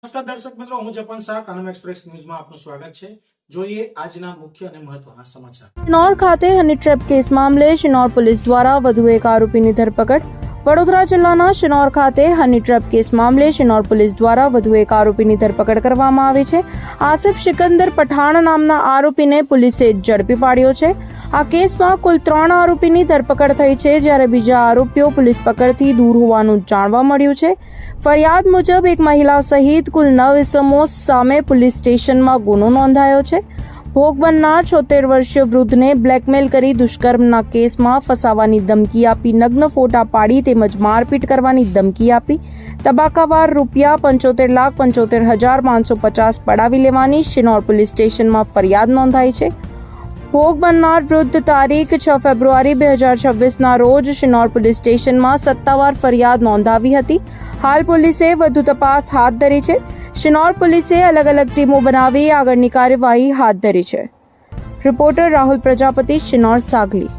નમસ્કાર દર્શક મિત્રો, હું જપન શાહ કાનમ એક્સપ્રેસ ન્યૂઝમાં આપનું સ્વાગત છે। જોઈએ આજના મુખ્ય અને મહત્વના સમાચાર। શિનોર ખાતે હની ટ્રેપ કેસ મામલે શિનોર પોલીસ દ્વારા વધુ એક આરોપીની ધરપકડ। વડોદરા જિલ્લાના શિનોર ખાતે હની ટ્રેપ કેસ મામલે શિનોર પોલીસ દ્વારા વધુ એક આરોપીની ધરપકડ કરવામાં આવી છે। આસિફ સિકંદર પઠાણ નામના આરોપીને પોલીસે ઝડપી પાડ્યો છે। આ કેસમાં કુલ 3 આરોપીની ધરપકડ થઈ છે, જ્યારે બીજા આરોપીઓ પોલીસ પકડથી દૂર હોવાનું જાણવા મળ્યું છે। ફરિયાદ મુજબ એક મહિલા સહિત કુલ 9 ઇસમો સામે પોલીસ સ્ટેશનમાં ગુનો નોંધાયો છે। ભોગ બનનાર 76 વર્ષીય વૃદ્ધને બ્લેકમેલ કરી દુષ્કર્મના કેસમાં ફસાવાની ધમકી આપી, નગ્ન ફોટા પાડી તેમજ મારપીટ કરવાની ધમકી આપી, તબાકાવાર રૂપિયા 75,75,550 પડાવી લેવાની શિનોર પોલીસ સ્ટેશનમાં ફરિયાદ નોંધાઈ છે। ભોગ બનનાર વૃદ્ધ તારીખ 6 ફેબ્રુઆરી 2026ના રોજ શિનોર પોલીસ સ્ટેશનમાં સત્તાવાર ફરિયાદ નોંધાવી હતી। હાલ પોલીસે વધુ તપાસ હાથ ધરી છે। શિનોર પોલીસે અલગ અલગ ટીમો બનાવી આગળની કાર્યવાહી હાથ ધરી છે। રિપોર્ટર રાહુલ પ્રજાપતિ, શિનોર, સાગલી।